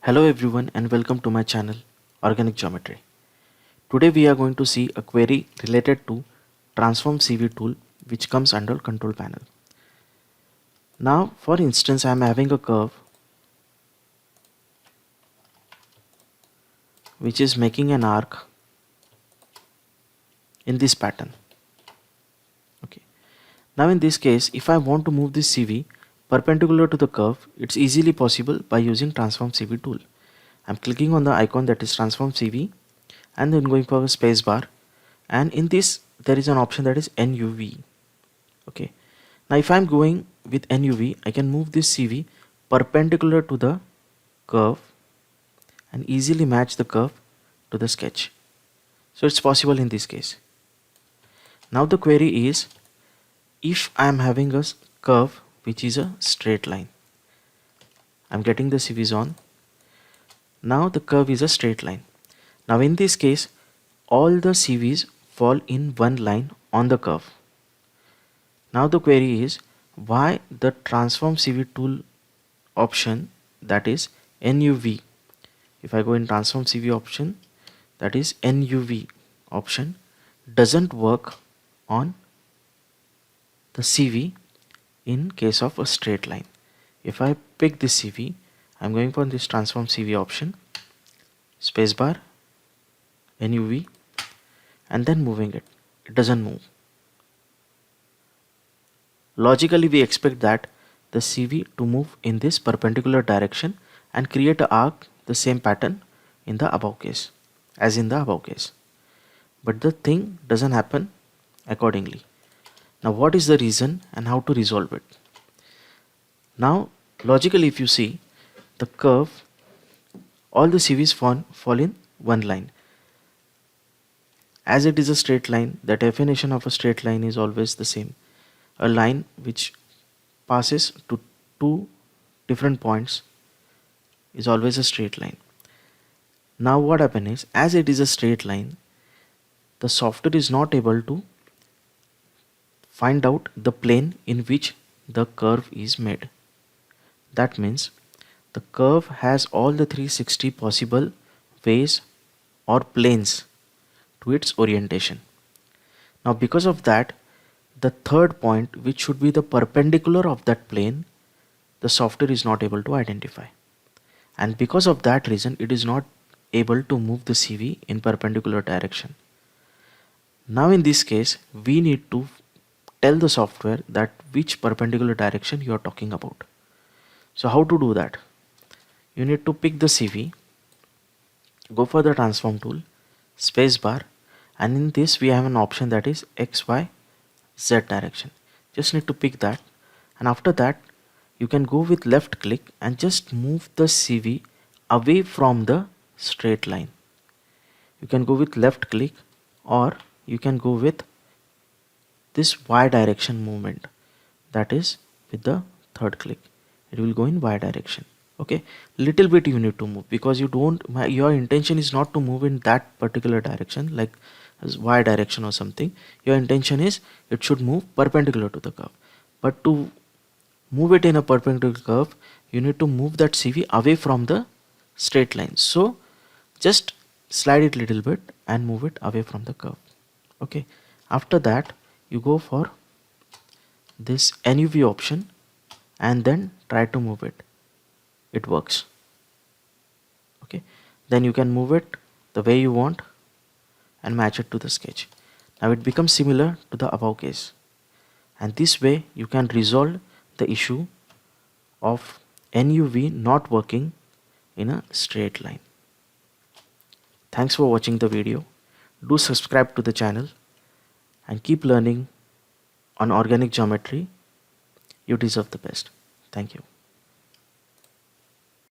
Hello everyone and welcome to my channel Organic Geometry. Today we are going to see a query related to transform CV tool which comes under control panel. Now for instance I am having a curve which is making an arc in this pattern. Okay. Now in this case if I want to move this CV perpendicular to the curve, it's easily possible by using transform CV tool. I'm clicking on the icon that is transform CV and then going for a space bar, and in this there is an option that is NUV. Okay, now if I'm going with NUV I can move this CV perpendicular to the curve and easily match the curve to the sketch. So it's possible in this case. Now the query is, if I am having a curve which is a straight line, I'm getting the CVs on. Now the curve is a straight line. Now in this case all the CVs fall in one line on the curve. Now the query is, why the transform CV tool option, that is NUV. If I go in transform CV option, that is NUV option, doesn't work on the CV in case of a straight line. If I pick this CV, I'm going for this transform CV option, spacebar, NUV, and then moving it. It doesn't move. Logically we expect that the CV to move in this perpendicular direction and create an arc the same pattern in the above case as in the above case, but the thing doesn't happen accordingly. Now what is the reason and how to resolve it? Now logically if you see the curve, all the CVs fall in one line. As it is a straight line, the definition of a straight line is always the same. A line which passes to two different points is always a straight line. Now what happens is, as it is a straight line, the software is not able to find out the plane in which the curve is made. That means the curve has all the 360 possible ways or planes to its orientation. Now because of that, the third point, which should be the perpendicular of that plane, the software is not able to identify, and because of that reason it is not able to move the CV in perpendicular direction. Now in this case we need to tell the software that which perpendicular direction you are talking about. So how to do that? You need to pick the CV, go for the transform tool, spacebar, and in this we have an option that is X, Y, Z direction. Just need to pick that, and after that you can go with left click and just move the CV away from the straight line. You can go with left click, or you can go with this Y direction movement, that is with the third click it will go in Y direction. Okay, little bit you need to move because your intention is not to move in that particular direction like as Y direction or something. Your intention is it should move perpendicular to the curve, but to move it in a perpendicular curve you need to move that CV away from the straight line. So just slide it little bit and move it away from the curve. Okay, after that you go for this NUV option and then try to move it. It works. Okay, then you can move it the way you want and match it to the sketch. Now it becomes similar to the above case, and this way you can resolve the issue of NUV not working in a straight line. Thanks for watching the video. Do subscribe to the channel and keep learning on organic geometry. You deserve the best. Thank you.